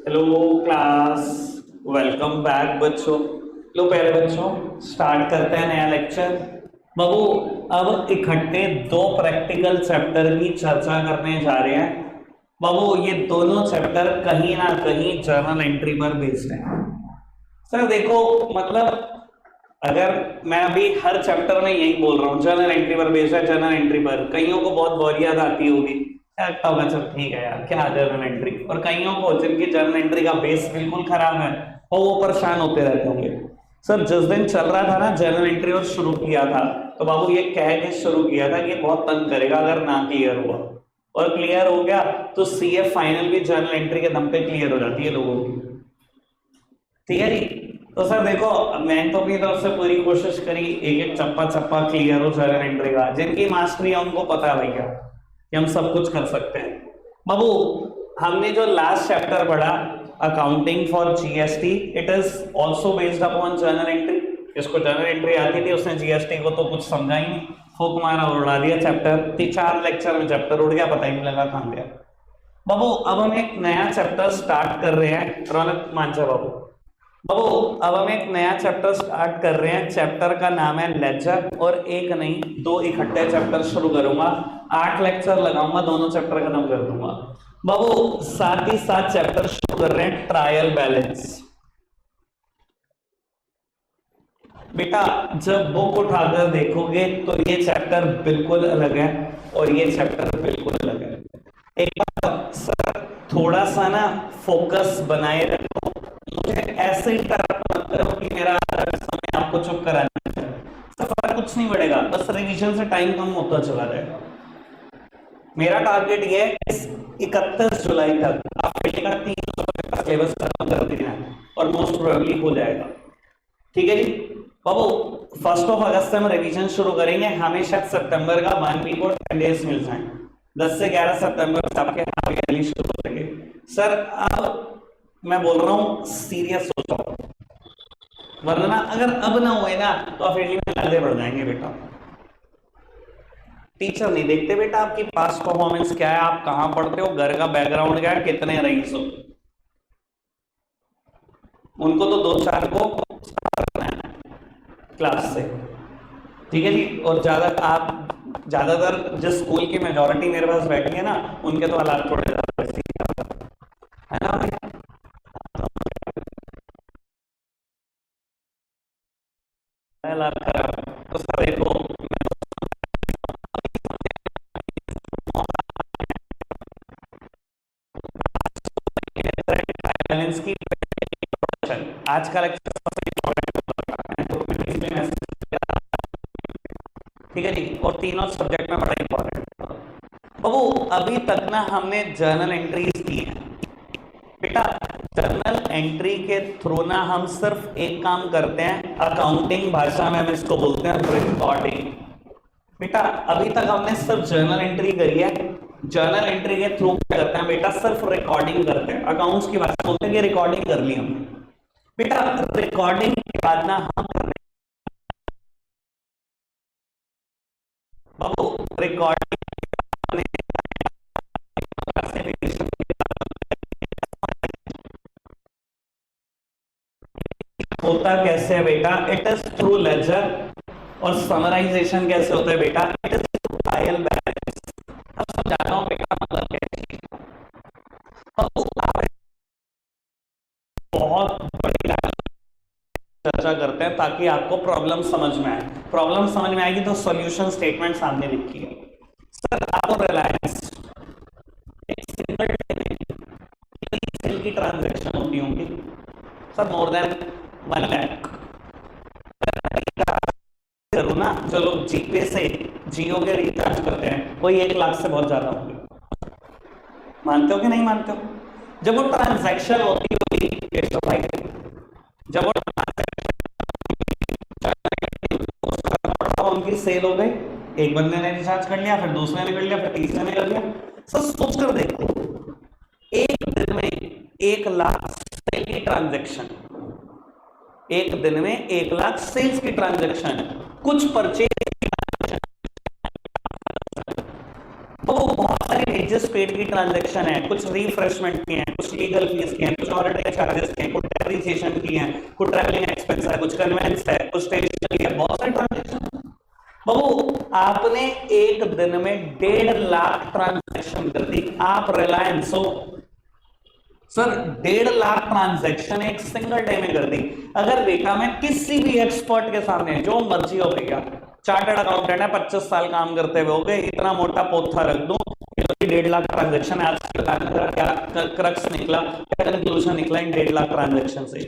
Hello class. Welcome back बच्चों। लो पहले बच्चों स्टार्ट करते हैं नया लेक्चर। बाबू अब इकट्ठे दो प्रैक्टिकल चैप्टर की चर्चा करने जा रहे हैं। बाबू ये दोनों चैप्टर कहीं ना कहीं जर्नल एंट्री पर बेस्ड हैं। सर देखो मतलब अगर मैं अभी हर चैप्टर में यही बोल रहा हूँ जर्नल एंट्री पर बेस्ड है, जर्नल एंट्री पर, कईयों को बहुत बोरियत आती होगी, क्या लगता होगा चल ठीक है यार क्या जर्नल एंट्री, और कईयों को जिनकी जर्नल एंट्री का बेस बिल्कुल खराब है और वो परेशान होते रहते होंगे। सर जिस दिन चल रहा था ना जर्नल एंट्री और शुरू किया था तो बाबू ये कह के शुरू किया था कि ये बहुत तंग करेगा अगर ना क्लियर हुआ, और क्लियर हो गया तो सीए फाइनल भी जर्नल एंट्री के दम पे क्लियर हो जाती है लोगों की। ठीक है जी। तो सर देखो मैंने तो अपनी तरफ से पूरी कोशिश करी एक एक चप्पा चप्पा क्लियर हो जर्नल एंट्री का, जिनकी मास्टरी है उनको पता है भैया कि हम सब कुछ कर सकते हैं। बाबू हमने जो लास्ट चैप्टर पढ़ा accounting for GST, it is also based upon journal entry. जिसको जर्नल एंट्री आती थी उसने जीएसटी को तो कुछ समझा ही नहीं, फूक मारा और उड़ा दिया चैप्टर। 3-4 लेक्चर में चैप्टर उड़ गया, पता ही नहीं लगा कहां गया। बाबू अब हम एक नया चैप्टर स्टार्ट कर रहे हैं, रौनक मांझा बाबू। बाबू अब हम एक नया चैप्टर स्टार्ट कर रहे हैं, चैप्टर का नाम है लेजर, और एक नहीं दो इकट्ठे चैप्टर शुरू करूंगा, 8 लेक्चर लगाऊंगा, दोनों चैप्टर खत्म कर दूंगा। बाबू साथ ही साथ चैप्टर शुरू कर रहे हैं ट्रायल बैलेंस। बेटा जब बुक उठाकर देखोगे तो ये चैप्टर बिल्कुल अलग है और ये चैप्टर बिल्कुल अलग है। एक बार सर थोड़ा सा ना फोकस बनाए रखो, मुझे ऐसे ही मत करो कि मेरा समय आपको चुप कराना है। सफर कुछ नहीं बढ़ेगा, बस रिवीजन से टाइम कम होता चला जाएगा। मेरा टारगेट ये है 31 जुलाई तक आपका 300 का सिलेबस खत्म कर देना है और मोस्ट प्रोबेबली हो जाएगा। ठीक है जी बाबू। 1 अगस्त से हम रिवीजन शुरू करेंगे, हमें शायद सितंबर का 1 वीक और 10 डेज मिल जाए। 10 से 11 सितंबर से आपके हाफ ईयरली शुरू हो जाएंगे। सर अब मैं बोल रहा हूं सीरियस हो जाओ, वरना अगर अब ना हुए ना तो आप में आगे बढ़ जाएंगे। बेटा टीचर नहीं देखते बेटा आपकी पास परफॉर्मेंस क्या है, आप कहां पढ़ते हो, घर का बैकग्राउंड क्या है, कितने रईस हो, उनको तो 2-4 को क्लास से। ठीक है जी। और ज्यादातर जिस स्कूल की मेजोरिटी मेरे पास बैठी है ना उनके तो हालात थोड़े ज्यादा है ना भाई। हालात खराब तो सर देखो बैलेंस की आज का लेक्चर ठीक है जी, और तीनों सब्जेक्ट में बड़ा इंपॉर्टेंट। बाबू अभी तक ना हमने जर्नल एंट्रीज की है बेटा। जर्नल एंट्री के थ्रू ना हम सिर्फ एक काम करते हैं, अकाउंटिंग भाषा में हम इसको बोलते हैं रिकॉर्डिंग। बेटा अभी तक हमने सिर्फ जर्नल एंट्री करी है, जर्नल एंट्री के थ्रू क्या करते हैं बेटा, सिर्फ रिकॉर्डिंग करते हैं। अकाउंट्स की भाषा बोलते हैं कि रिकॉर्डिंग कर ली हमने। बेटा रिकॉर्डिंग के बाद ना हम बाबू रिकॉर्डिंग होता कैसे है बेटा, इट इज थ्रू लेजर। और समराइजेशन कैसे होता है बेटा, it is through trial balance. अब समझाता हूं बेटा मतलब क्या है। बहुत बड़ी चर्चा करते हैं ताकि आपको प्रॉब्लम समझ में आए, प्रॉब्लम समझ में आएगी तो सॉल्यूशन स्टेटमेंट सामने लिखी है। सर आपको रिलायंस एक सिंगल डे की ट्रांजैक्शन होती होंगी सर मोर देन 1 लाख करूँ ना, चलो जीपे से जियो के रिचार्ज करते हैं कोई 1 लाख से बहुत ज्यादा होंगे, मानते हो कि नहीं मानते हो। जब वो ट्रांजैक्शन होती होगी जब वो उनकी सेल हो गई, एक बंदे ने रिचार्ज कर लिया, फिर दूसरे ने कर लिया, फिर तीसरे ने कर लिया। सर सोच कर देखो एक दिन में 1 लाख सेल की ट्रांजैक्शन, एक दिन में 1 लाख सेल्स की ट्रांजैक्शन, कुछ परचेज तो बहुत सारी जिस पेड की ट्रांजैक्शन है, कुछ रिफ्रेशमेंट की है, कुछ लीगल फीस की है, कुछ ऑडिट चार्जेस की है, कुछ डेप्रिसिएशन की है, कुछ ट्रैवलिंग एक्सपेंस है, कुछ कन्वेंस है, कुछ स्टेशनरी है, बहुत सारे ट्रांजैक्शन। बाबू आपने एक दिन में 1.5 लाख ट्रांजैक्शन कर दी, आप रिलायंस हो सर, 1.5 लाख ट्रांजैक्शन एक सिंगल डे में कर दी। अगर देखा मैं किसी भी एक्सपर्ट के सामने, जो मर्जी हो भैया, चार्टर्ड अकाउंटेंट है, 25 साल काम करते हुए हो गए, इतना मोटा पोथा रख दूं, 1.5 लाख ट्रांजैक्शन आज क्या क्रक्स निकला, क्या कंक्लूजन निकला इन 1.5 लाख ट्रांजैक्शन से?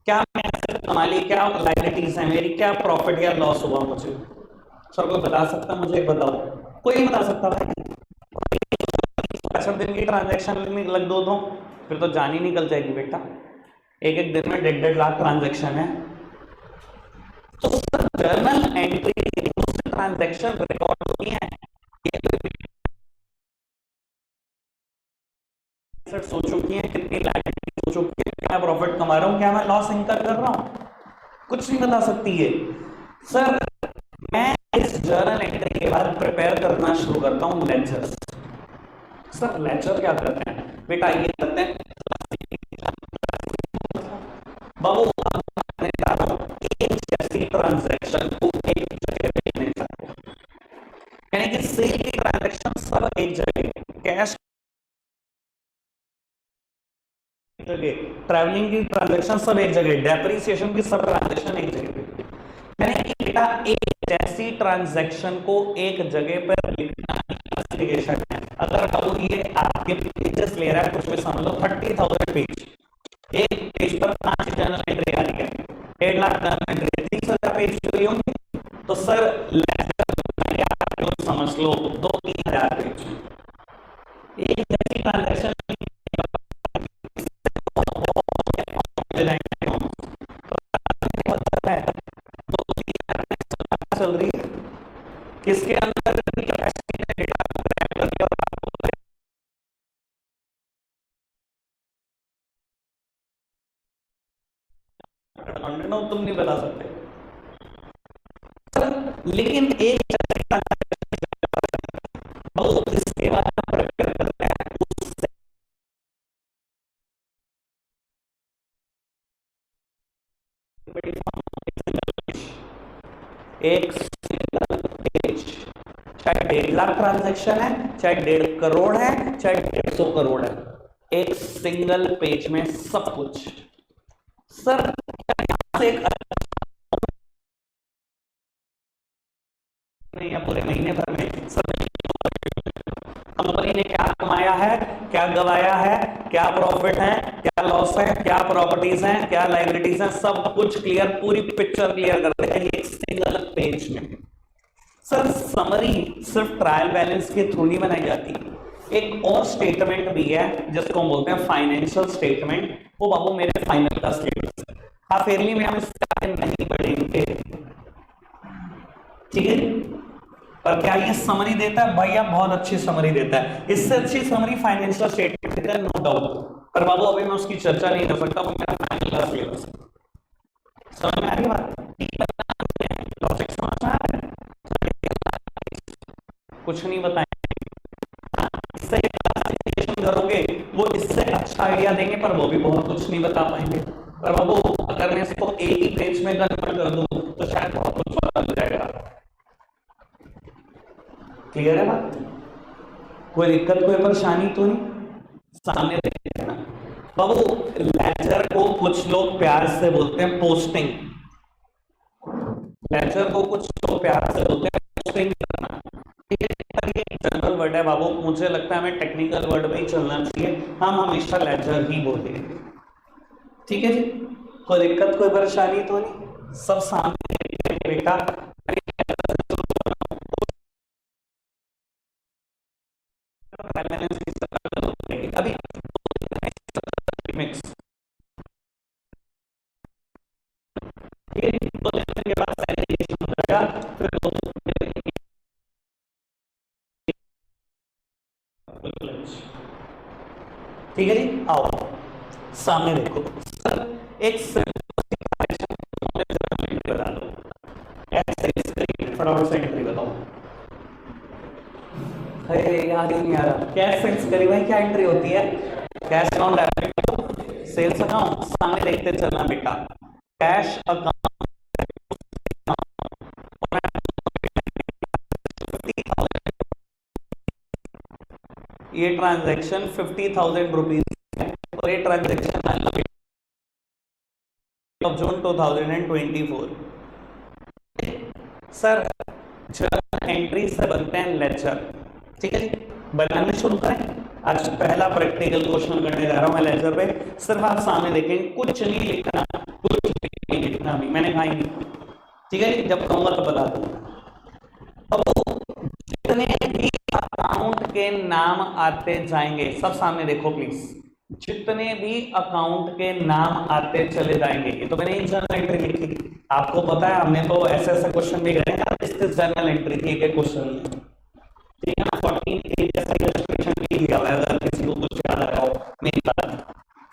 क्या मैं एसेट कमा ली, क्या लायबिलिटीज है मेरी, क्या प्रॉफिट या लॉस हुआ मुझे? सर कोई बता सकता मुझे? बताओ, कोई नहीं बता सकता भाई। 65 दिन की ट्रांजैक्शन लग दो तो फिर तो जान ही निकल जाएगी बेटा। एक एक दिन में 1.5 लाख ट्रांजैक्शन है, तो जर्नल एंट्री ट्रांजैक्शन रिकॉर्ड होती है। सो चुकी है, कितनी लायबिलिटी हो चुकी है, क्या प्रॉफिट कमा रहा हूं, क्या मैं लॉस इनकर कर रहा हूं, कुछ नहीं बता सकती है। सर मैं इस जर्नल एंट्री के बाद प्रिपेयर करना शुरू करता हूं लेक्चर। सर लेक्चर क्या करते हैं बेटा? ये करते हैं बाबू, एक जैसी ट्रांजैक्शन को एक जगह भेजने चाहते हो, यानी कि सेल की ट्रांजैक्शन सब एक जगह, कैश जगह, ट्रैवलिंग की ट्रांजैक्शन सब एक जगह, डेप्रिसिएशन की सब ट्रांजैक्शन एक जगह, यानी कि बेटा एक जैसी ट्रांजैक्शन को एक जगह पर लिखना क्लासिफिकेशन है। अगर बाबू ये आपके पेजेस ले रहा है, कुछ भी समझ लो 30,000 पेज, एक पेज पर 5 जर्नल एंट्री आ रही है, 1.5 लाख जर्नल एंट्री, 30,000 पेज चोरी होंगे, तो सर समझ लो 2-3 हजार पेज। एक जैसी ट्रांजैक्शन चल रही है, किसके अंदर तुम नहीं बता सकते, लेकिन एक इसके बाद एक सिंगल पेज, चाहे 1.5 लाख ट्रांजैक्शन है, चाहे 1.5 करोड़ है, चाहे 150 करोड़ है, एक सिंगल पेज में सब कुछ। सर एक नहीं है, पूरे महीने भर में सब कंपनी ने क्या कमाया है, क्या गवाया है, क्या प्रॉफिट है, क्या लॉस है, क्या प्रॉपर्टीज हैं, क्या लायबिलिटीज हैं, सब कुछ क्लियर, पूरी पिक्चर क्लियर करते हैं एक सिंगल पेज में। सर समरी सिर्फ ट्रायल बैलेंस के थ्रू नहीं बनाई जाती, एक और स्टेटमेंट भी है जिसको हम बोलते हैं फाइनेंशियल स्टेटमेंट। वो बाबू मेरे फाइनल का स्टेटस है, हाफ ईयरली में हम इससे नहीं पढ़ेंगे, ठीक है। पर क्या ये समरी देता है भैया? बहुत अच्छी समरी देता है, इससे अच्छी समरी फाइनेंशियल स्टेटमेंट है, नो डाउट। पर बाबू अभी मैं उसकी चर्चा नहीं कर सकता, वो मेरा फाइनल का सिलेबस है। समझ में आ रही बात? लॉजिक समझ में आ रहा है? कुछ नहीं बताएंगे, इससे क्लासिफिकेशन करोगे वो इससे अच्छा आइडिया देंगे, पर वो भी बहुत कुछ नहीं बता पाएंगे। पर बाबू अगर मैं इसको एक ही पेज में कन्वर्ट कर दूं तो शायद बहुत कुछ बदल जाएगा। क्लियर है बात? कोई दिक्कत, कोई परेशानी तो नहीं? सामने देखना बाबू, लेजर को कुछ लोग प्यार से बोलते हैं पोस्टिंग, लेजर को कुछ लोग प्यार से बोलते हैं पोस्टिंग करना। ये जनरल वर्ड है बाबू, मुझे लगता है हमें टेक्निकल वर्ड में ही चलना चाहिए, हम हमेशा लेजर ही बोलेंगे, ठीक है जी। कोई दिक्कत, कोई परेशानी तो नहीं? सब सामने बेटा, अभी मिक्स के बाद सैनिटेशन हो जाएगा, फिर ठीक है जी। आओ सामने देखो सर, एक बता दो, फटाफट से एंट्री बताओ। याद ही नहीं आ रहा, कैश सेल्स करी भाई क्या एंट्री होती है, cash account debit sales account, सामने देखते चलना बेटा, कैश अकाउंट ये ट्रांजैक्शन 50,000 रुपीज है और ये transaction of June 2024। Sir journal entry से बनते हैं लेजर, ठीक है जी, बनाने शुरू करें। आज पहला प्रैक्टिकल क्वेश्चन करने जा रहा हूं मैं लेजर पे। सिर्फ आप सामने देखें, कुछ नहीं लिखना, कुछ नहीं लिखना भी, मैंने कहा ही नहीं, ठीक है जी, जब कहूंगा तो बता दूंगा। अब जितने भी अकाउंट के नाम आते जाएंगे, सब सामने देखो प्लीज, जितने भी अकाउंट के नाम आते चले जाएंगे, ये तो मैंने जर्नल एंट्री लिखी, आपको पता है हमने तो ऐसे ऐसे क्वेश्चन भी करे हैं, इस जर्नल एंट्री थी एक क्वेश्चन में, ठीक है ना, 14 जैसा इलस्ट्रेशन भी दिया हुआ है, अगर किसी को कुछ याद आ रहा हो मेरी बात,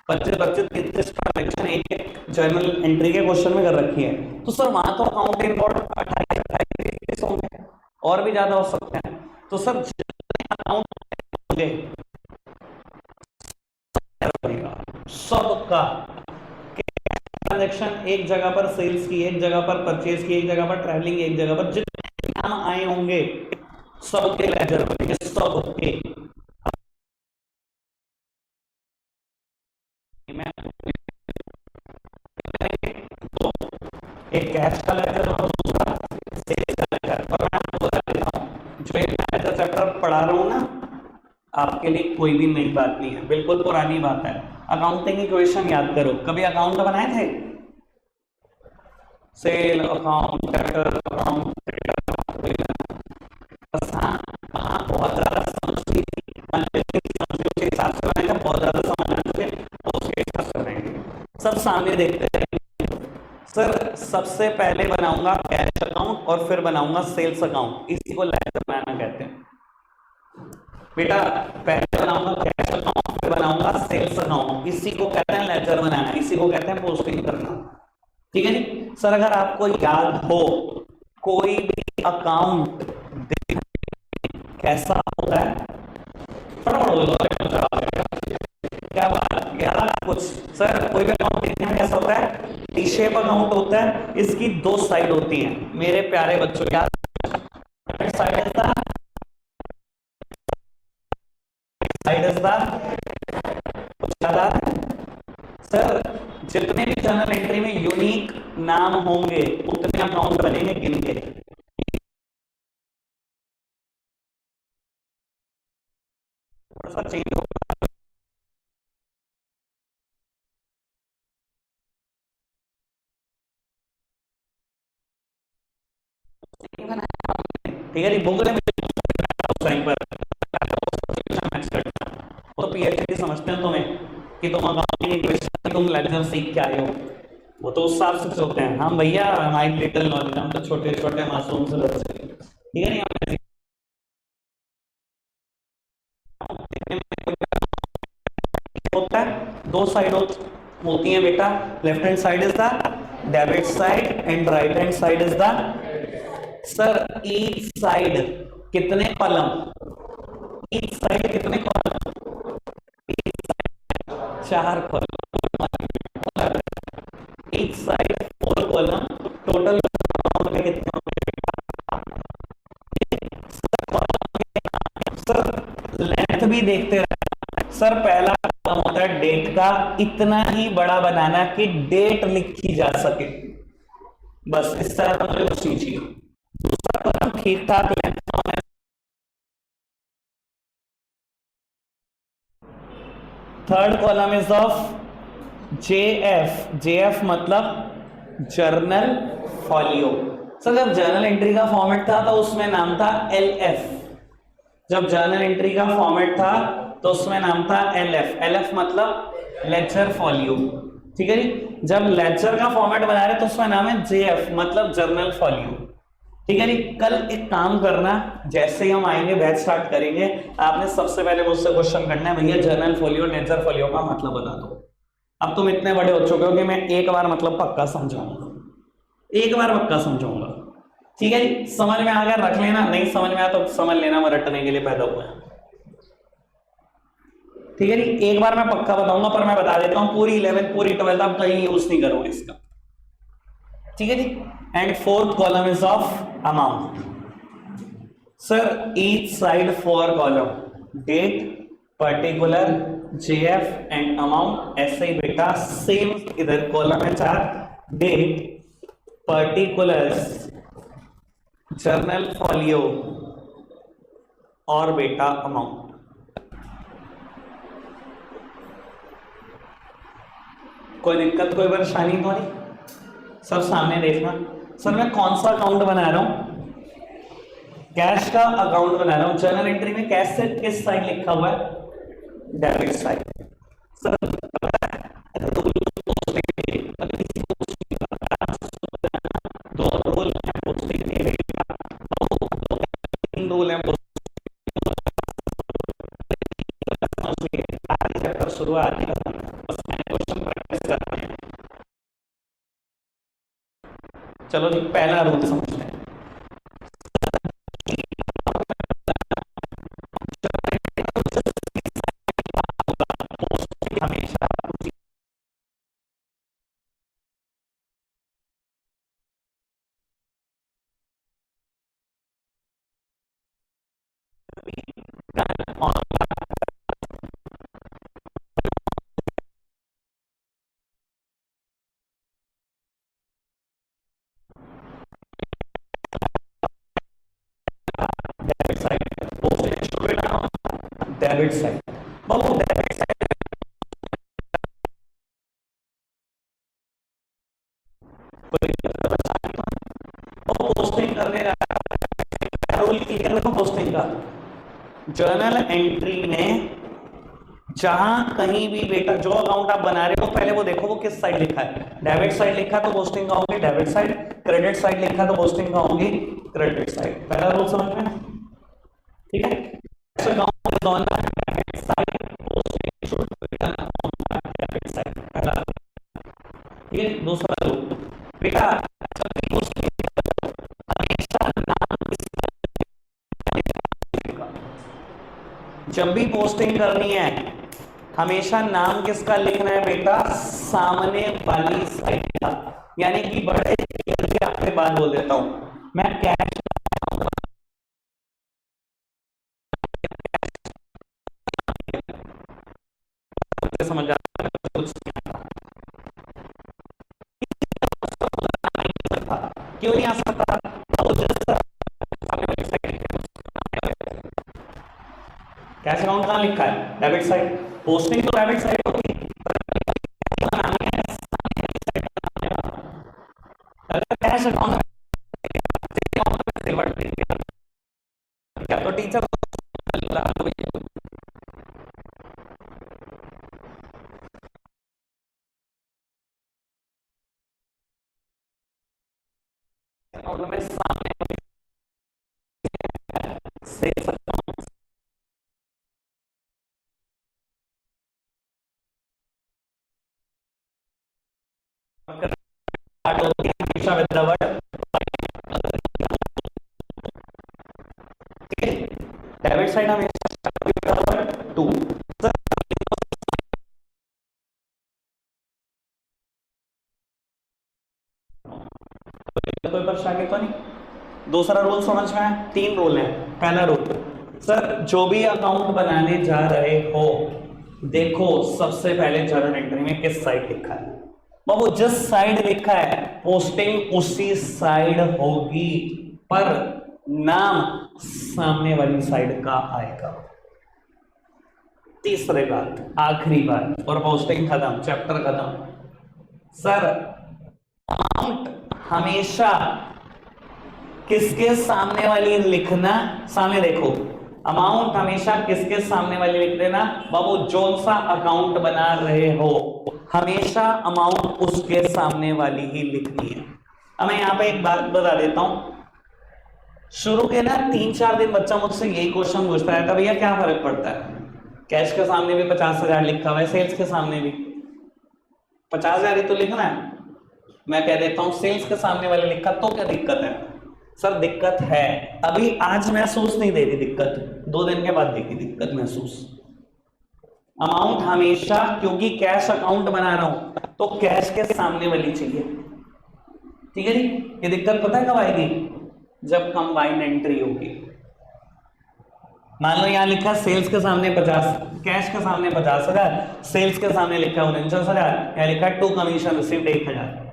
25-25 ट्रांजैक्शन एक जर्नल एंट्री के क्वेश्चन में कर रखी है। तो सर वहां तो अकाउंट इनवॉल्व 28 होंगे और भी ज्यादा हो सकते हैं, तो सर अकाउंट होंगे सबका ट्रांजैक्शन, एक जगह पर सेल्स की, एक जगह पर परचेज की, एक जगह पर ट्रैवलिंग, एक जगह पर जितने नाम आए होंगे सबके लेजर बनेंगे, सबके। तो एक कैश का लेजर और दूसरा सेल्स का लेजर, और मैं आपको बता देता हूं जो एक लेजर चैप्टर पढ़ा रहा हूं ना, आपके लिए कोई भी नई बात नहीं है, बिल्कुल पुरानी बात है। अकाउंटिंग इक्वेशन याद करो, कभी अकाउंट बनाए थे, सेल अकाउंट, कैपिटल अकाउंट, बहुत ज्यादा समझती के हिसाब से बनाएगा, बहुत ज्यादा समझ उसके हिसाब से बनाएंगे, सब सामने देखते हैं। सर सबसे पहले बनाऊंगा कैश अकाउंट और फिर बनाऊंगा सेल्स अकाउंट, इसी को लेजर बनाना कहते हैं बेटा। पहले बनाऊंगा कैश अकाउंट, फिर बनाऊंगा सेल्स अकाउंट, इसी को कहते हैं लेजर बनाना, इसी को कहते हैं पोस्टिंग करना, ठीक है जी। सर अगर आपको याद हो कोई भी अकाउंट कैसा होता है, क्या बात याद कुछ, सर कोई भी अकाउंट देखने में कैसा होता है, टी शेप अकाउंट होता है, इसकी दो साइड होती हैं मेरे प्यारे बच्चों, याद साइड सर जितने भी जर्नल एंट्री में यूनिक नाम होंगे उतने अकाउंट बनेंगे गिन के, चेंज होगा। ठीक है जी, बुक ने पर तो पीएचडी समझते हैं तुम्हें कि तुम अकाउंटिंग इक्वेशन तुम लेजर सीख के आए हो, वो तो उस हिसाब से चलते हैं। हम भैया हमारी लिटिल नॉलेज, हम तो छोटे छोटे मासूम से बच्चे, ठीक है नहीं, होता है दो साइड होती है बेटा, left hand side is the debit side and right hand side is the, sir each side कितने कॉलम, ईच साइड कितने column, 4 column, each side 4 column, total में कितने सर लेंथ भी देखते रहे। सर पहला कॉलम होता है डेट का, इतना ही बड़ा बनाना कि डेट लिखी जा सके, बस इस तरह मुझे कुछ चाहिए। दूसरा कॉलम ठीक ठाक length, third column is of JF, JF मतलब जर्नल फॉलियो। सर जब जर्नल एंट्री का फॉर्मेट था तो उसमें नाम था एलएफ, जब जर्नल एंट्री का फॉर्मेट था तो उसमें नाम था एलएफ, एलएफ मतलब लेजर फॉलियो, ठीक है जी। जब लेजर का फॉर्मेट बना रहे तो उसमें नाम है जेएफ मतलब जर्नल फॉलियो, ठीक है जी। कल एक काम करना, जैसे ही हम आएंगे बैच स्टार्ट करेंगे, आपने सबसे पहले मुझसे क्वेश्चन करना है भैया जर्नल फॉलियो लेजर फॉलियो का मतलब बता दो। अब तुम इतने बड़े हो चुके हो कि मैं एक बार मतलब पक्का समझाऊंगा, एक बार पक्का समझाऊंगा, ठीक है जी। समझ में आ गया रख लेना, नहीं समझ में आया तो समझ लेना मैं रटने के लिए पैदा हुआ है, ठीक है जी, एक बार मैं पक्का बताऊंगा, पर मैं बता देता हूं पूरी 11 पूरी 12 आप कहीं यूज नहीं करोगे इसका, ठीक है जी। And fourth column is of amount. Sir each side four column date, particular, JF and amount, ऐसे ही बेटा सेम इधर कॉलम है 4, डेट, पर्टिकुलर्स, जर्नल फॉलियो और बेटा अमाउंट। कोई दिक्कत कोई परेशानी तो नहीं? सब सामने देखना। सर मैं कौन सा अकाउंट बना रहा हूं? कैश का अकाउंट बना रहा हूं। जर्नल एंट्री में कैश से किस साइड लिखा हुआ है? Debit side. सर दो रूल है पोस्टिंग के, तीन रूल है चैप्टर शुरुआत बस मैंने क्वेश्चन प्रैक्टिस करना है। चलो जी पहला रूल समझते हैं। हमेशा डेबिट साइड, डेबिट साइड, बहुत डेबिट साइड पोस्टिंग करने रूल क्लियर रखो पोस्टिंग का। जर्नल एंट्री में जहां कहीं भी बेटा जो अकाउंट आप बना रहे हो पहले वो देखो वो किस साइड लिखा है। डेबिट साइड लिखा तो पोस्टिंग का होगी डेबिट साइड, क्रेडिट साइड लिखा तो पोस्टिंग का होगी क्रेडिट साइड। पहला रूल समझ में, ठीक है? Account on debit side, posting should be done on debit side, पहला। ये दूसरा रूल बेटा जब भी पोस्टिंग करनी है हमेशा नाम किसका लिखना है बेटा? सामने वाली साइड का। यानी कि बड़े के आपके बात बोल देता हूं मैं, कैश समझ क्यों नहीं आ सकता? कैश अकाउंट कहां लिखा है? Debit side. पोस्टिंग तो डेबिट साइड होगी, कैश अकाउंट क्या तो टीचर में सामने से हमेशा with the word debit side हमेशा विद द वर्ड टू। कोई परेशानी तो नहीं? दूसरा रूल समझ में आया? तीन रूल है। पहला रूल सर जो भी अकाउंट बनाने जा रहे हो देखो सबसे पहले जर्नल एंट्री में किस साइड लिखा है। बाबू जिस साइड लिखा है पोस्टिंग उसी साइड होगी, पर नाम सामने वाली साइड का आएगा। तीसरी बात, आखिरी बात, और पोस्टिंग खत्म, चैप्टर खत्म। सर अमाउंट हमेशा किसके सामने वाली लिखना? सामने देखो, अमाउंट हमेशा किसके सामने वाली लिख देना? बाबू जो सा अकाउंट बना रहे हो हमेशा अमाउंट उसके सामने वाली ही लिखनी है। अब मैं यहां पे एक बात बता देता हूं, शुरू के ना 3-4 दिन बच्चा मुझसे यही क्वेश्चन पूछता है, भैया क्या फर्क पड़ता है? कैश के सामने भी 50,000 लिखा हुआ है, सेल्स के सामने भी 50,000 ही तो लिखना है। मैं कह देता हूं सेल्स के सामने वाले लिखा तो क्या दिक्कत है? सर दिक्कत है, अभी आज महसूस नहीं दे रही दिक्कत, 2 दिन के बाद देगी दिक्कत महसूस। अमाउंट हमेशा, क्योंकि कैश अकाउंट बना रहा हूं तो कैश के सामने वाली चाहिए, ठीक है जी। ये दिक्कत पता है कब आएगी, जब कंबाइंड एंट्री होगी। मान लो यहां लिखा सेल्स के सामने 50, कैश के सामने 50,000, सेल्स के सामने लिखा 49,000, यहां लिखा टू कमीशन रिसीव्ड 1,000।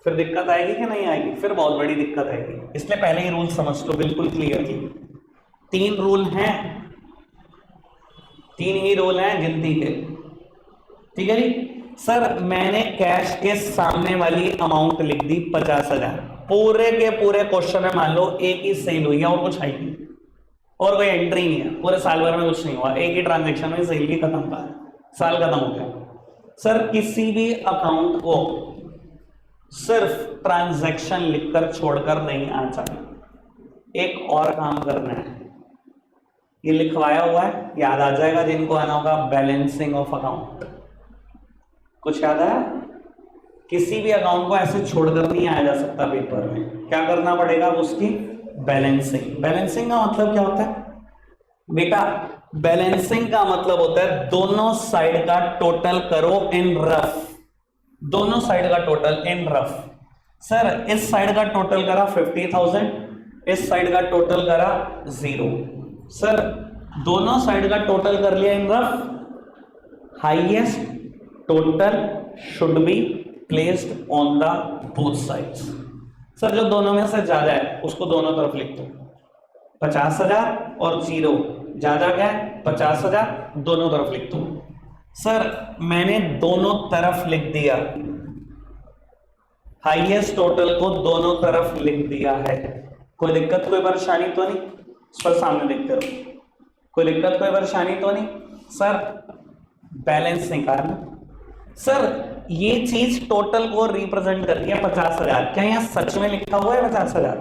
फिर दिक्कत आएगी कि नहीं आएगी, फिर बहुत बड़ी दिक्कत आएगी। इसलिए पहले ही रूल समझ लो बिल्कुल क्लियरली। 3 रूल हैं, 3 ही रूल हैं गिनती के, ठीक है जी। सर मैंने कैश के सामने वाली अमाउंट लिख दी 50,000, पूरे के पूरे क्वेश्चन में मान लो एक ही सेल हुई है और कुछ आई नहीं, और कोई एंट्री नहीं है, पूरे साल भर में कुछ नहीं हुआ, एक ही ट्रांजेक्शन में सेल की खत्म था, साल खत्म हो गया। सर किसी भी अकाउंट को सिर्फ ट्रांजैक्शन लिखकर छोड़कर नहीं आ जाना, एक और काम करना है। ये लिखवाया हुआ है, याद आ जाएगा जिनको आना होगा, बैलेंसिंग ऑफ अकाउंट। कुछ याद आया? किसी भी अकाउंट को ऐसे छोड़कर नहीं आया जा सकता पेपर में, क्या करना पड़ेगा उसकी बैलेंसिंग। बैलेंसिंग का मतलब क्या होता है बेटा? बैलेंसिंग का मतलब होता है दोनों साइड का टोटल करो इन रफ, दोनों साइड का टोटल इन रफ। सर इस साइड का टोटल करा 50,000, इस साइड का टोटल करा 0। सर दोनों साइड का टोटल कर लिया in rough, highest total should be placed on the both sides. Sir जो दोनों में से ज्यादा है उसको दोनों तरफ लिख दो, 50,000 और 0 ज्यादा क्या है 50,000, दोनों तरफ लिख दो। सर मैंने दोनों तरफ लिख दिया, हाईएस्ट टोटल को दोनों तरफ लिख दिया है, कोई दिक्कत कोई परेशानी तो नहीं? इस पर सामने देखते रहो, कोई दिक्कत कोई परेशानी तो नहीं? सर बैलेंस निकालना। सर ये चीज टोटल को रिप्रेजेंट कर रही है 50,000, क्या यहां सच में लिखा हुआ है 50,000?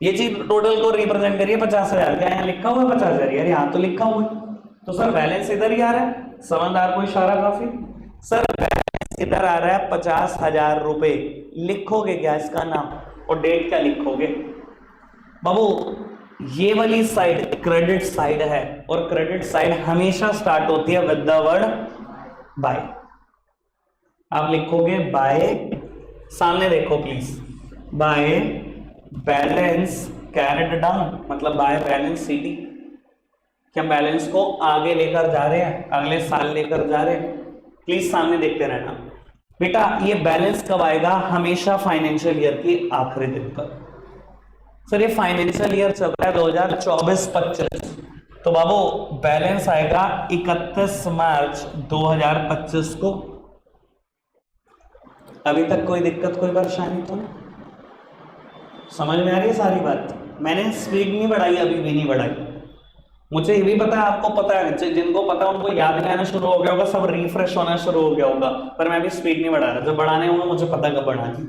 ये चीज टोटल को रिप्रेजेंट करिए 50,000, क्या यहां लिखा हुआ है 50,000? यार यहां तो लिखा हुआ है, तो सर बैलेंस इधर ही आ रहा है, समझदार को इशारा काफी। सर बैलेंस इधर आ रहा है 50,000 रुपए, लिखोगे क्या इसका नाम और डेट क्या लिखोगे? बाबू ये वाली साइड क्रेडिट साइड है, और क्रेडिट साइड हमेशा स्टार्ट होती है विद द वर्ड बाय। आप लिखोगे बाय, सामने देखो please, by balance carried down, मतलब बाय बैलेंस सीडी। क्या बैलेंस को आगे लेकर जा रहे हैं, अगले साल लेकर जा रहे हैं? प्लीज सामने देखते रहना बेटा। ये बैलेंस कब आएगा? हमेशा फाइनेंशियल ईयर की आखिरी दिन पर। सर ये फाइनेंशियल ईयर चल रहा है 2024-25, तो बाबू बैलेंस आएगा 31 मार्च 2025 को। अभी तक कोई दिक्कत कोई परेशानी तो नहीं? समझ में आ रही है सारी बात? मैंने स्पीड नहीं बढ़ाई, अभी भी नहीं बढ़ाई। मुझे ये भी पता है, आपको पता है, जिनको पता है उनको याद में आना शुरू हो गया होगा, सब रिफ्रेश होना शुरू हो गया होगा, पर मैं भी स्पीड नहीं बढ़ा रहा। जब बढ़ाने होंगे मुझे पता कब बढ़ानी,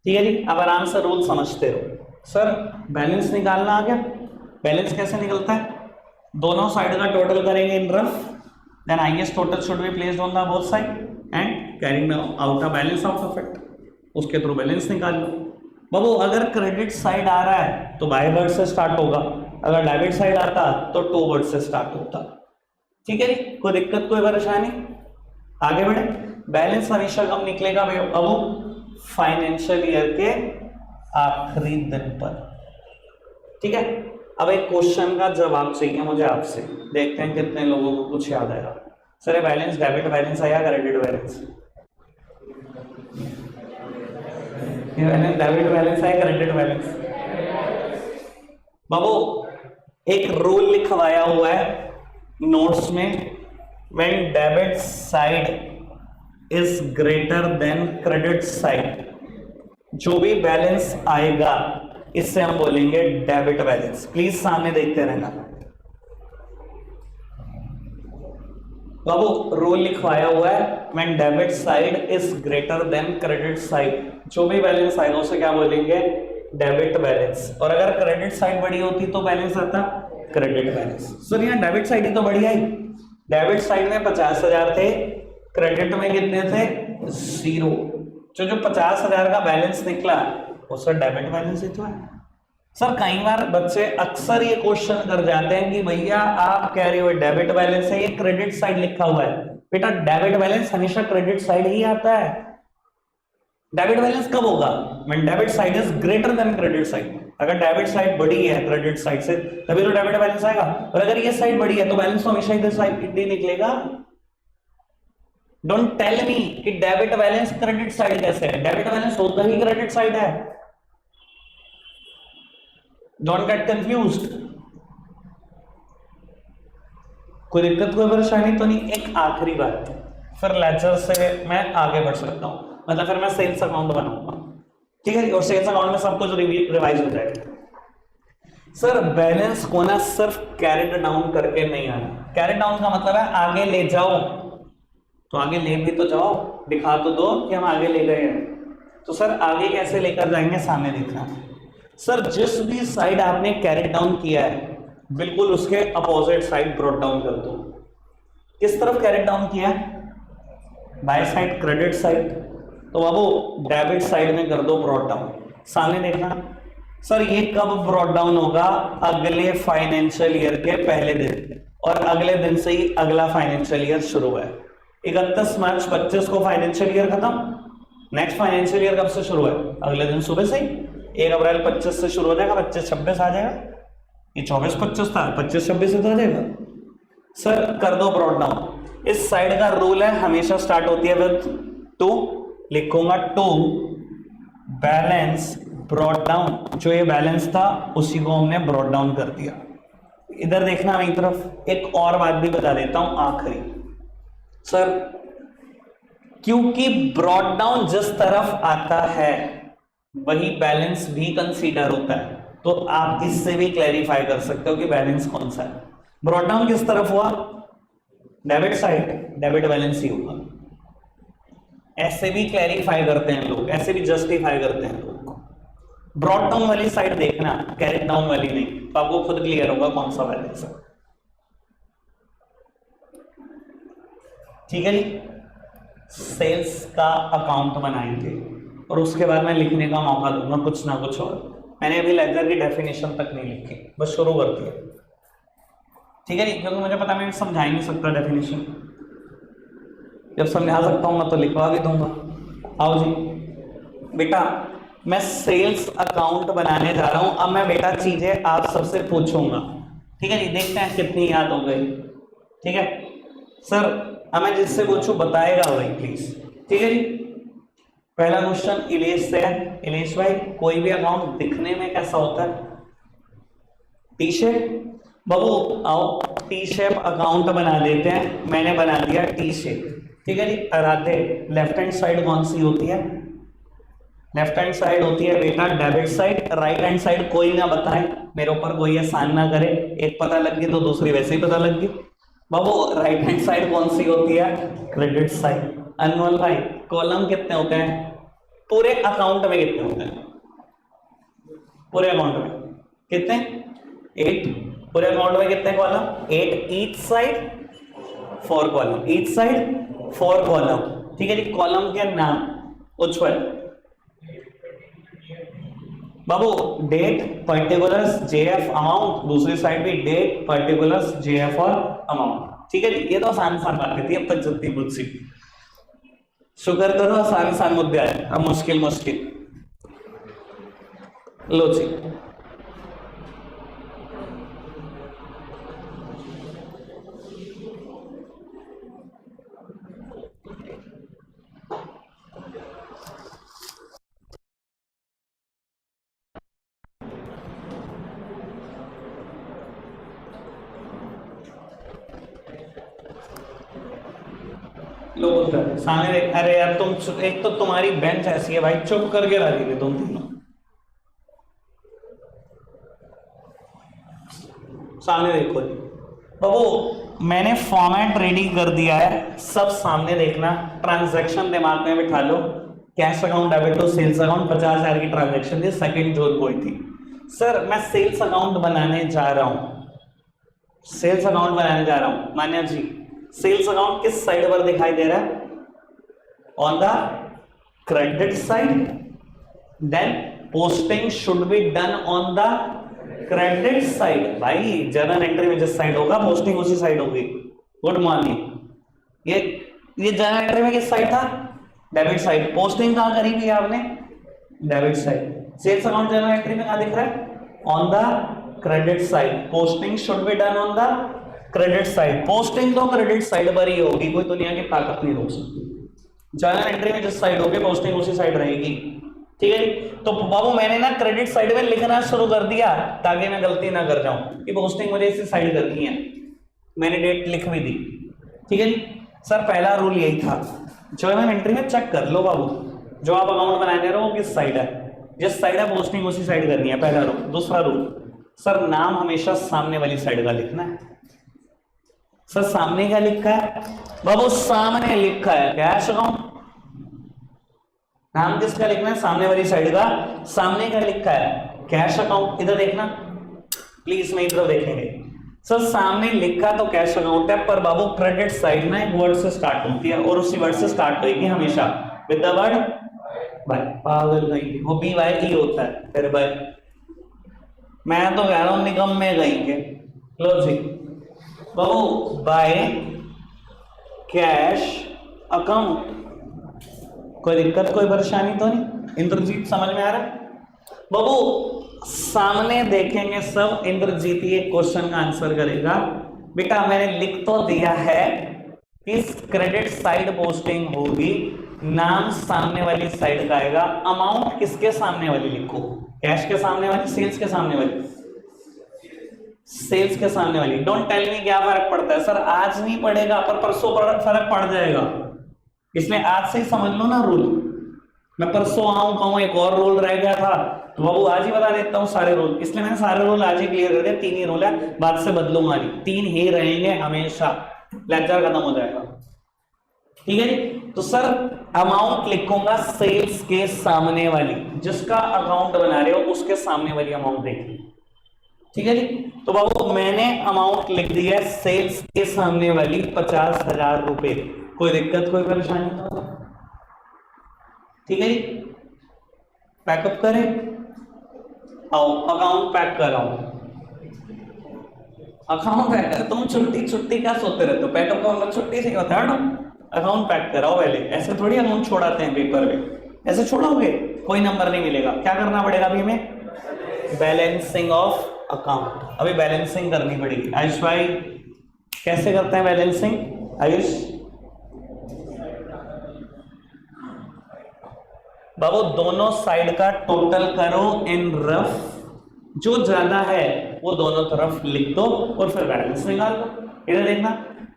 ठीक है जी। अब आराम से रूल समझते रहो। सर बैलेंस निकालना आ गया, बैलेंस कैसे निकलता है? दोनों साइड का टोटल करेंगे in rough, then highest total should be placed on the both side and carrying out a balance out of it, उसके थ्रू बैलेंस निकाल लो। बाबू अगर क्रेडिट साइड आ रहा है तो बाय वर्ड से स्टार्ट होगा, अगर डेबिट साइड आता तो टू वर्ड से स्टार्ट होता, ठीक है जी। कोई दिक्कत कोई परेशानी? आगे बढ़े। बैलेंस हमेशा कब निकलेगा बाबू? फाइनेंशियल ईयर के आखिरी दिन पर, ठीक है। अब एक क्वेश्चन का जवाब चाहिए मुझे आपसे, देखते हैं कितने लोगों को कुछ याद आएगा। सर ये बैलेंस डेबिट बैलेंस है या क्रेडिट बैलेंस? डेबिट बैलेंस है क्रेडिट बैलेंस? बाबू एक रूल लिखवाया हुआ है नोट्स में, when debit side is greater than credit side, जो भी बैलेंस आएगा इससे हम बोलेंगे डेबिट बैलेंस। प्लीज सामने देखते रहना बाबू, रूल लिखवाया हुआ है when debit side is greater than credit side, जो भी बैलेंस आएगा उसे क्या बोलेंगे? Debit balance. और अगर क्रेडिट साइड बड़ी होती तो बैलेंस आता क्रेडिट बैलेंस। सर यहाँ डेबिट साइड ही तो बढ़िया है, डेबिट साइड में 50,000 थे, क्रेडिट में कितने थे? 0। जो 50,000 का बैलेंस निकला वो सर डेबिट बैलेंस ही तो है। सर कई बार बच्चे अक्सर ये क्वेश्चन कर जाते हैं कि भैया आप कह रहे हो डेबिट बैलेंस है, ये क्रेडिट साइड लिखा हुआ है। बेटा डेबिट बैलेंस हमेशा क्रेडिट साइड ही आता है। डेबिट बैलेंस कब होगा? When debit side is greater than credit side. अगर डेबिट साइड बड़ी है क्रेडिट साइड से तभी तो डेबिट बैलेंस आएगा, और अगर ये साइड बड़ी है तो बैलेंस तो हमेशा इधर साइड ही निकलेगा। डोंट टेल मी कि डेबिट बैलेंस क्रेडिट साइड कैसे है, डेबिट बैलेंस होता ही क्रेडिट साइड है। Don't get confused. कोई दिक्कत कोई परेशानी तो नहीं? एक आखिरी बात, फिर लेक्चर से मैं आगे बढ़ सकता हूं, मतलब फिर मैं सेल्स अकाउंट बनाऊंगा, ठीक है, और सेल्स अकाउंट में सब कुछ रिवाइज हो जाएगा। सर बैलेंस को ना सिर्फ कैरेट डाउन करके नहीं आना। कैरेट डाउन का मतलब है आगे ले जाओ, तो आगे ले भी तो जाओ, दिखा तो दो कि हम आगे ले गए हैं। तो सर आगे कैसे लेकर जाएंगे, सामने देखना। सर जिस भी साइड आपने कैरेट डाउन किया है बिल्कुल उसके अपोजिट साइड ब्रॉट डाउन कर दो। किस तरफ कैरेट डाउन किया है? बाय साइड क्रेडिट साइड, तो बाबू डेबिट साइड में कर दो ब्रॉट डाउन। सामने देखना। सर ये कब ब्रॉट डाउन होगा? अगले फाइनेंशियल ईयर के पहले दिन, और अगले दिन से ही अगला फाइनेंशियल ईयर शुरू है। 31 मार्च 25 को फाइनेंशियल ईयर खत्म, नेक्स्ट फाइनेंशियल ईयर कब से शुरू है? अगले दिन सुबह से ही। 1 अप्रैल 25 से शुरू हो जाएगा, 25-26 आ जाएगा। ये 24-25 था, 25-26 से तो आ जाएगा। सर कर दो ब्रॉट डाउन। इस साइड का रूल है हमेशा स्टार्ट होती है विद 2, लिखूंगा 2 बैलेंस ब्रॉट डाउन। जो ये बैलेंस था उसी को हमने ब्रॉट डाउन कर दिया। इधर देखना मेरी तरफ। एक और बात भी बता देता हूं आखिरी। सर क्योंकि ब्रॉट डाउन जिस तरफ आता है वही बैलेंस भी कंसीडर होता है, तो आप इससे भी क्लैरिफाई कर सकते हो कि बैलेंस कौन सा है। ब्रॉट डाउन किस तरफ हुआ? डेबिट साइड, डेबिट बैलेंस ही होगा। ऐसे भी क्लैरिफाई करते हैं लोग, ऐसे भी जस्टिफाई करते हैं लोग। ब्रॉट डाउन वाली साइड देखना, कैरेट डाउन वाली नहीं, तो आपको खुद क्लियर होगा कौन सा बैलेंस है। ठीक है जी। सेल्स का अकाउंट बनाएंगे और उसके बाद मैं लिखने का मौका दूंगा कुछ ना कुछ और। मैंने अभी लेजर की डेफिनेशन तक नहीं लिखी, बस शुरू कर दिया। ठीक है जी, क्योंकि मुझे पता मैं समझा ही नहीं सकता डेफिनेशन। जब समझा सकता हूं मैं तो लिखवा भी दूंगा। आओ जी बेटा, मैं सेल्स अकाउंट बनाने जा रहा हूं। अब मैं बेटा चीजें आप सबसे पूछूंगा, ठीक है जी। देखते हैं कितनी याद हो गई। ठीक है सर, अब मैं जिससे पूछूं बताएगा वही प्लीज। ठीक है जी। पहला क्वेश्चन इलेश से है। इलेश भाई, कोई भी अकाउंट दिखने में कैसा होता है? T shape. बाबू आओ टी शेप अकाउंट बना देते हैं। मैंने बना दिया टी शेप। ठीक है जी। आराधे, लेफ्ट हैंड साइड कौन सी होती है? लेफ्ट हैंड साइड होती है बेटा debit side. Right hand side कोई ना बताए, मेरे ऊपर कोई एहसान ना करे। एक पता लग गई तो दूसरी वैसे ही पता लग गई। बाबू राइट हैंड साइड कौन सी होती है? Credit side. अनमोल भाई, कॉलम कितने होते हैं पूरे अकाउंट में? कितने होते हैं पूरे अकाउंट में? कितने? 8। पूरे अकाउंट में कितने column? 8 each side, 4 column each side, 4 column. ठीक है जी। कॉलम के नाम उज्जवल बाबू, डेट, पर्टिकुलर्स, जेएफ, अमाउंट। दूसरी साइड भी डेट, पर्टिकुलर्स, जेएफ और अमाउंट। ठीक है जी। ये तो आसान आसान बात थी अब तक जितनी मुझसे। शुक्र करो आसान आसान मुद्दे आए, अब मुश्किल मुश्किल। लो जी, लोग सामने देख। अरे यार तुम, एक तो तुम्हारी बेंच ऐसी है भाई, चुप करके रखी तुम तीनों। सामने देखो जी बाबू, मैंने फॉर्मेट रेडी कर दिया है, सब सामने देखना। ट्रांजैक्शन दिमाग में बिठा लो। Cash account debit to sales account, 50,000 की ट्रांजैक्शन थी, सेकंड जोन कोई थी। सर मैं सेल्स अकाउंट बनाने जा रहा हूं, सेल्स अकाउंट बनाने जा रहा हूं। मान्या जी, सेल्स अकाउंट किस साइड पर दिखाई दे रहा है? On the credit side, then posting should be done on the credit side. भाई जर्नल एंट्री में जिस साइड होगा पोस्टिंग उसी साइड होगी। Good morning. ये जर्नल एंट्री में किस साइड था? Debit side. पोस्टिंग कहां करी थी आपने? Debit side. Sales account journal entry में कहां दिख रहा है? On the credit side. Posting should be done on the credit side. Posting तो क्रेडिट साइड पर ही होगी, कोई दुनिया की ताकत नहीं रोक सकती। जर्नल एंट्री में जिस साइड होगी पोस्टिंग उसी साइड रहेगी। ठीक है। तो बाबू मैंने ना क्रेडिट साइड में लिखना शुरू कर दिया ताकि मैं गलती ना कर जाऊं कि पोस्टिंग मुझे इसी साइड करनी है। मैंने डेट लिख भी दी। ठीक है जी सर, पहला रूल यही था। जर्नल एंट्री में चेक कर लो बाबू, जो आप अकाउंट बनाने रहो किस साइड है, जिस साइड है पोस्टिंग उसी साइड करनी है, पहला रूल। दूसरा रूल सर, नाम हमेशा सामने वाली साइड का लिखना है। सर सामने क्या लिखा है बाबू? सामने लिखा है कैश अकाउंट। नाम किसका लिखना है? सामने वाली साइड का। सामने क्या लिखा है? Cash account. इधर देखना प्लीज, मैं इधर देखेंगे। सर सामने लिखा तो कैश अकाउंट है, पर बाबू क्रेडिट साइड ना एक वर्ड से स्टार्ट होती है और उसी वर्ड से स्टार्ट होगी हमेशा विद द वर्ड बाय। पागल नहीं, वो बी वाई ई होता है फिर बाय। मैं तो कह रहा हूं निगम में गएंगे। लो जी बाबू, बाय कैश अकाउंट। कोई दिक्कत कोई परेशानी तो नहीं? इंद्रजीत समझ में आ रहा है? बाबू सामने देखेंगे सब, इंद्रजीत ये क्वेश्चन का आंसर करेगा। बेटा मैंने लिख तो दिया है कि क्रेडिट साइड पोस्टिंग होगी, नाम सामने वाली साइड का आएगा। अमाउंट किसके सामने वाली लिखो? कैश के सामने वाली, सेल्स के सामने वाली? सेल्स के सामने वाली। डोंट टेल मी क्या फर्क पड़ता है। सर आज नहीं पड़ेगा पर परसों फर्क पड़ जाएगा, इसलिए आज से ही समझ लो ना रूल। मैं परसों आऊं कहूं एक और रूल रह गया था तो बाबू आज ही बता देता हूं सारे रूल, इसलिए मैंने सारे रूल आज ही क्लियर कर दिया। 3 ही रूल है, बाद से बदलूंगा नहीं, 3 ही रहेंगे हमेशा, लेक्चर खत्म हो जाएगा। ठीक है जी। तो सर अमाउंट लिखूंगा सेल्स के सामने वाली, जिसका अकाउंट बना रहे हो उसके सामने वाली अमाउंट देखिए। ठीक है जी। तो बाबू मैंने अमाउंट लिख दी है सेल्स के सामने वाली 50,000 रुपए। कोई दिक्कत कोई परेशानी तो? ठीक है जी। पैकअप करें, आओ अकाउंट पैक कराओ। अकाउंट पैक कर, तुम छुट्टी क्या सोते रहते हो? पैकअप का मतलब छुट्टी से क्या होता है ना? अकाउंट पैक कराओ पहले। ऐसे थोड़ी अकाउंट छोड़ाते हैं पेपर में, ऐसे छोड़ोगे कोई नंबर नहीं मिलेगा। क्या करना पड़ेगा अभी हमें? Balancing of account. अभी बैलेंसिंग करनी पड़ेगी। आयुष भाई कैसे करते हैं बैलेंसिंग? आयुष बाबू दोनों साइड का टोटल करो इन रफ, जो ज्यादा है वो दोनों तरफ लिख दो और फिर बैलेंस निकाल दो। इधर देखना,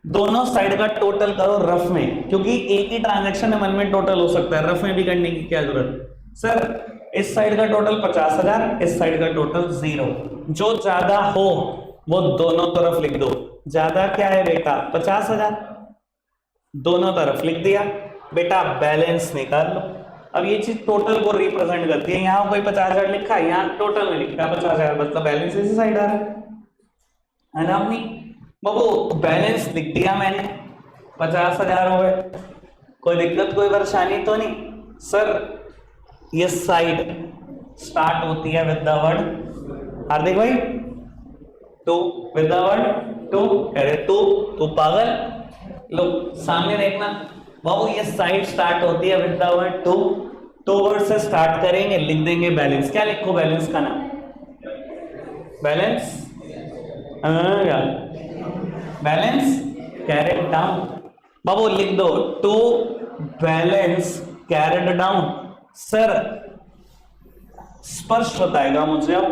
दोनों साइड का टोटल करो रफ में, क्योंकि एक ही ट्रांजैक्शन में मन में टोटल हो सकता है, रफ में भी करने की क्या जरूरत? सर इस साइड का टोटल 50,000, इस साइड का टोटल 0। जो ज्यादा हो वो दोनों तरफ लिख दो। ज्यादा क्या है बेटा? 50,000, दोनों तरफ लिख दिया। बेटा बैलेंस निकाल लो। अब ये चीज टोटल को रिप्रेजेंट करती है। यहाँ कोई 50,000 लिखा है, यहाँ टोटल में लिखा है 50,000, मतलब बैलेंस इसी साइड आ रहा है ना? अपनी बाबू बैलेंस लिख दिया मैंने, 50,000 हो गए। कोई दिक्कत कोई परेशानी तो नहीं? सर ये साइड स्टार्ट होती है विद द वर्ड हार्दिक भाई two, with the word two. अरे तू पागल, लो सामने देखना बाबू, ये साइड स्टार्ट होती है with the word to. To word से स्टार्ट करेंगे, लिख देंगे बैलेंस। क्या लिखो बैलेंस का नाम? Balance balance carried down. बाबू लिख दो to balance carried down. Sir स्पष्ट बताएगा मुझे अब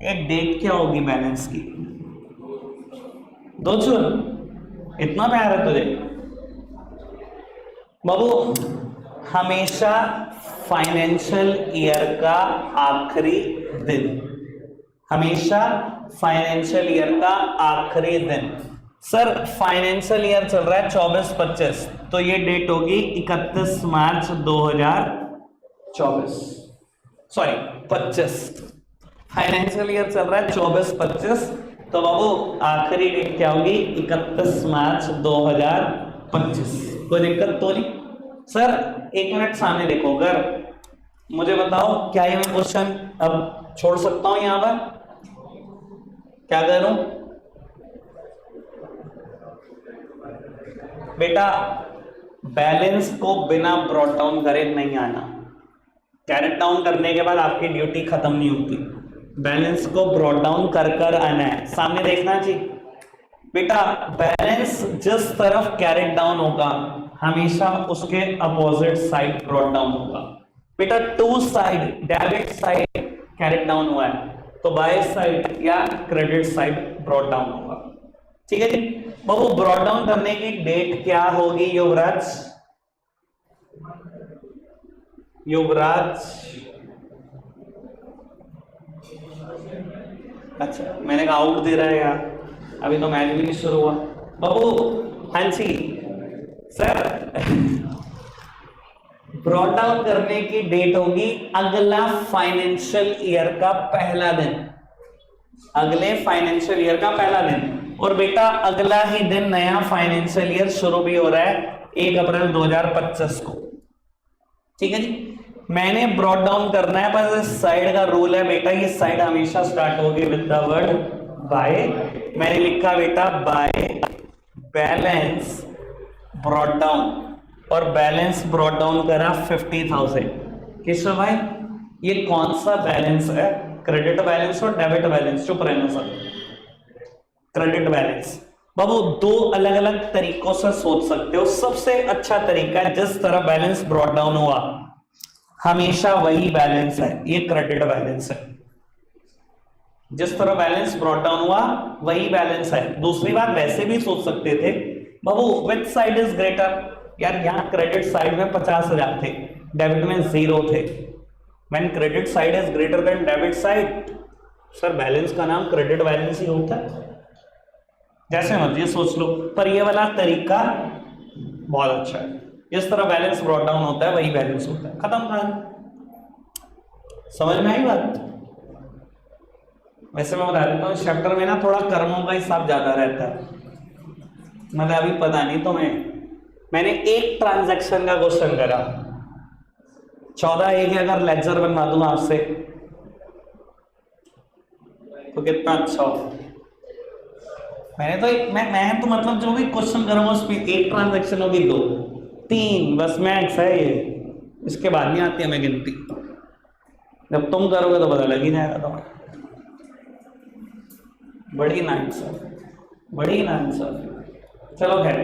एक डेट क्या होगी बैलेंस की? दो चुन, इतना प्यार है तुझे बाबू। हमेशा फाइनेंशियल ईयर का आखिरी दिन, हमेशा फाइनेंशियल ईयर का आखिरी दिन। सर फाइनेंशियल ईयर चल रहा है 24-25, तो ये डेट होगी 31 मार्च 2024, सॉरी 25। फाइनेंशियल ईयर चल रहा है 24-25, तो बाबू आखिरी डेट क्या होगी? 31 मार्च 2025। कोई दिक्कत तो नहीं? सर 1 मिनट सामने देखो, अगर मुझे बताओ क्या ये मैं क्वेश्चन अब छोड़ सकता हूं यहां पर? क्या करूं बेटा? बैलेंस को बिना ब्रॉट डाउन करे नहीं आना। कैरेट डाउन करने के बाद आपकी ड्यूटी खत्म नहीं होती, बैलेंस को ब्रॉट डाउन कर कर आना है, सामने देखना चाहिए बेटा। बैलेंस जिस तरफ कैरेट डाउन होगा हमेशा उसके अपोजिट साइड ब्रॉट डाउन होगा। बेटा to side, debit side carried down हुआ है तो बाय साइड या क्रेडिट साइड ब्रॉट डाउन होगा। ठीक है जी। बाबू ब्रॉट डाउन करने की डेट क्या होगी युवराज? युवराज अच्छा मैंने कहा आउट दे रहा है यार, अभी तो मैच भी नहीं शुरू हुआ। बाबू हाँ जी सर, ब्रॉट डाउन करने की डेट होगी अगला फाइनेंशियल ईयर का पहला दिन, अगले फाइनेंशियल ईयर का पहला दिन। और बेटा अगला ही दिन नया फाइनेंशियल ईयर शुरू भी हो रहा है 1 अप्रैल 2025 को। ठीक है जी। मैंने ब्रॉट डाउन करना है, पर इस साइड का रूल है बेटा, ये साइड हमेशा स्टार्ट होगी विद द वर्ड बाय। मैंने लिखा बेटा बाय बैलेंस ब्रॉट डाउन, और बैलेंस ब्रॉट डाउन करा 50,000। किशोर भाई ये कौन सा बैलेंस है? क्रेडिट बैलेंस और डेबिट बैलेंस? चुप रहना सर, क्रेडिट बैलेंस। बाबू दो अलग अलग तरीकों से सोच सकते हो। सबसे अच्छा तरीका है जिस तरह बैलेंस ब्रॉट डाउन हुआ हमेशा वही बैलेंस है, ये क्रेडिट बैलेंस है। जिस तरह बैलेंस ब्रॉट डाउन हुआ वही बैलेंस है। दूसरी बात वैसे भी सोच सकते थे बाबू विच साइड इज ग्रेटर, यार यहाँ क्रेडिट साइड में 50,000 थे, डेबिट में 0 थे। When credit side is greater than debit side, sir balance का नाम क्रेडिट बैलेंस ही होता है। जैसे मर्जी सोच लो, पर ये वाला तरीका बहुत अच्छा है। जिस तरह बैलेंस ब्रॉट डाउन होता है वही बैलेंस होता है, खत्म कहानी। समझ में आई बात? वैसे मैं बता देता हूँ इस चैप्टर में ना थोड़ा कर्मों का हिसाब ज्यादा रहता है, मतलब अभी पता नहीं तुम्हें। मैंने एक ट्रांजैक्शन का क्वेश्चन करा, 14 एक अगर लेक्चर बनवा दूं आपसे तो कितना अच्छा हो। मैंने तो मैं तो मतलब जो भी क्वेश्चन करूंगा उसमें एक ट्रांजैक्शन होगी, 2 3 बस मैक्स है ये, इसके बाद नहीं आती हमें गिनती। जब तुम करोगे तो पता लग ही जाएगा तुम्हें। बड़ी ना आंसर, बड़ी ना आंसर। चलो खैर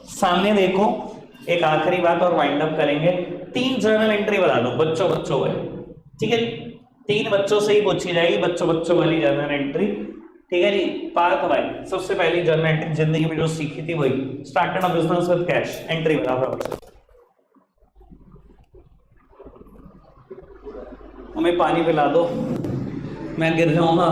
सामने देखो, एक आखिरी बात और वाइंड अप करेंगे। 3 जर्नल एंट्री बता दो बच्चों बच्चों वाली। ठीक है जी, 3 बच्चों से ही पूछी जाएगी, बच्चों बच्चों वाली जर्नल एंट्री। ठीक है जी। पार्थ भाई सबसे पहली जर्नल एंट्री जिंदगी में जो सीखी थी वही, started a business with cash, entry बता। हमें पानी पिला दो, मैं गिर जाऊंगा।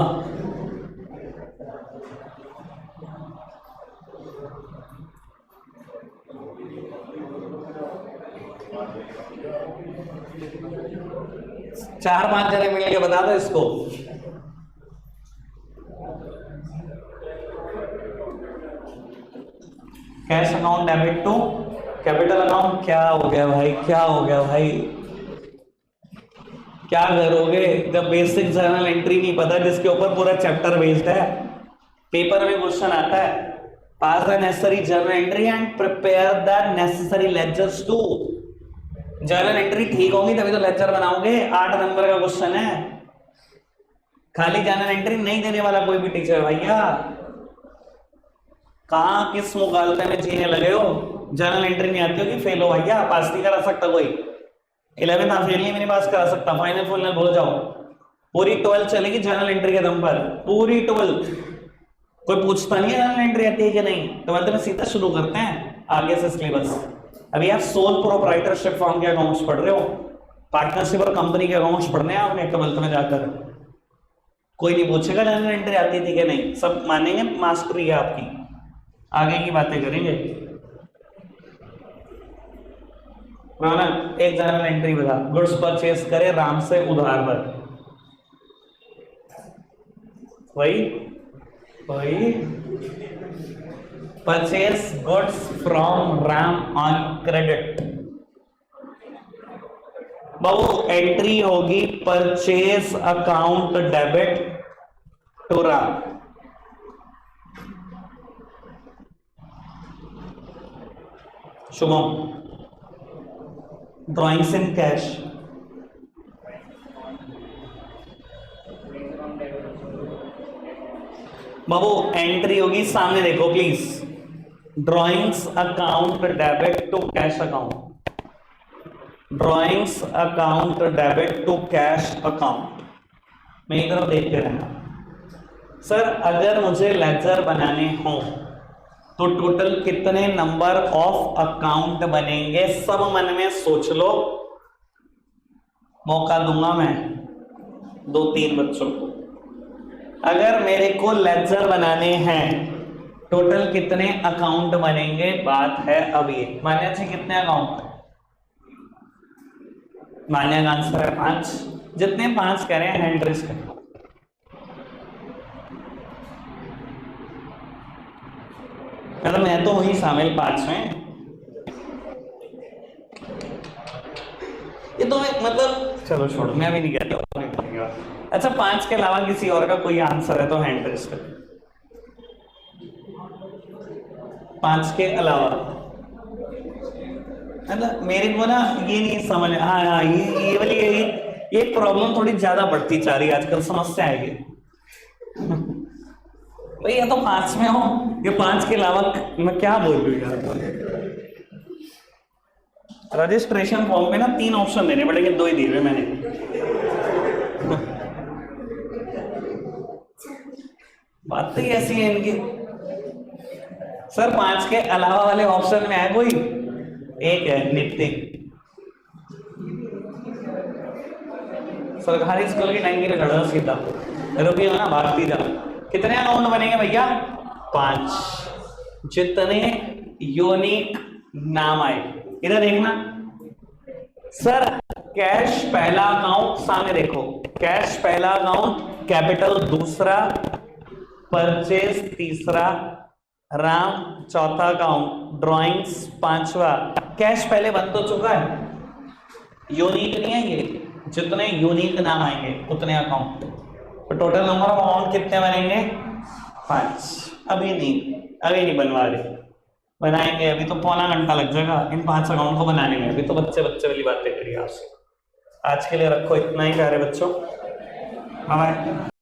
चार 5 जने मिलके बता दो इसको। Cash account debit to capital account. क्या हो गया भाई, क्या हो गया भाई, क्या करोगे जब बेसिक जर्नल एंट्री नहीं पता जिसके ऊपर पूरा चैप्टर बेस्ड है? पेपर में क्वेश्चन आता है, pass the necessary journal entry and prepare the necessary ledgers too. Journal entry ठीक होगी तभी तो लेक्चर बनाओगे। 8 नंबर का क्वेश्चन है, खाली जर्नल एंट्री नहीं देने वाला कोई भी टीचर भैया। कहां किस मुकाबले में जीने लगे हो? जर्नल एंट्री नहीं आती होगी फेल हो भैया, पास नहीं करा सकता कोई। 11th आप फेल नहीं पास करा सकता, फाइनल फुल भूल जाओ। पूरी 12th चलेगी जर्नल एंट्री के दम पर, पूरी 12th। कोई पूछता नहीं है जर्नल एंट्री आती है कि नहीं, तो मतलब सीधा शुरू करते हैं आगे से सिलेबस। अभी आप सोल प्रोप्राइटरशिप फॉर्म के अकाउंट्स पढ़ रहे हो, पार्टनरशिप और कंपनी के अकाउंट्स पढ़ने हैं आपने 12th में जाकर। कोई नहीं पूछेगा जर्नल एंट्री आती थी कि नहीं, सब मानेंगे मास्टरी है आपकी। आगे की बातें करेंगे। एक जर्नल एंट्री बता, गुड्स परचेस करे राम से उधार पर। वही purchase goods from Ram on credit. बाबू एंट्री होगी purchase account debit to Ram. Shubham drawings in cash. बाबू एंट्री होगी, सामने देखो please, drawings account debit to cash account, drawings account debit to cash account. मेरी तरफ देखते रहना। सर अगर मुझे लेजर बनाने हो तो टोटल कितने नंबर ऑफ अकाउंट बनेंगे, सब मन में सोच लो, मौका दूंगा मैं 2-3 बच्चों को। अगर मेरे को लेजर बनाने हैं टोटल कितने अकाउंट बनेंगे, बात है अब ये। मान्या जी कितने अकाउंट? मान्या का आंसर है 5। जितने 5 करें हैंड रेस करें। मतलब मैं तो हुई शामिल 5 में। ये तो मतलब चलो छोड़ो, मैं भी नहीं कहता। अच्छा 5 के अलावा किसी और का कोई आंसर है तो हैंड रेस करें। 5 के अलावा मतलब मेरे को ना ये नहीं समझ। हाँ हाँ ये वाली ये प्रॉब्लम थोड़ी ज्यादा बढ़ती जा रही है आजकल, समस्या है ये। भाई ये तो 5 में हो, ये 5 के अलावा मैं क्या बोल रही हूँ यार। रजिस्ट्रेशन फॉर्म में ना 3 ऑप्शन देने पड़ेंगे, 2 ही दिए हुए मैंने। बात तो ऐसी है इनकी। सर 5 के अलावा वाले ऑप्शन में है कोई? एक है नित्य। सरकारी स्कूल की टैंकी में खड़ा सीधा रुकी हो ना, भागती जा। कितने अकाउंट बनेंगे भैया? 5। जितने यूनिक नाम आए। इधर देखना सर, कैश पहला अकाउंट, सामने देखो, कैश पहला अकाउंट, कैपिटल दूसरा, परचेज तीसरा, राम चौथा अकाउंट, ड्राइंग्स 5वां। कैश पहले बन तो चुका है, यूनिक नहीं है ये। जितने यूनिक नाम आएंगे उतने अकाउंट। तो टोटल नंबर ऑफ अकाउंट कितने बनेंगे? 5। अभी नहीं बनवा रहे, बनाएंगे। अभी तो पौना घंटा लग जाएगा इन 5 अकाउंट को बनाने में। अभी तो बच्चे वाली बातें करिए आपसे। आज के लिए रखो इतना ही प्यारे बच्चों। बाय।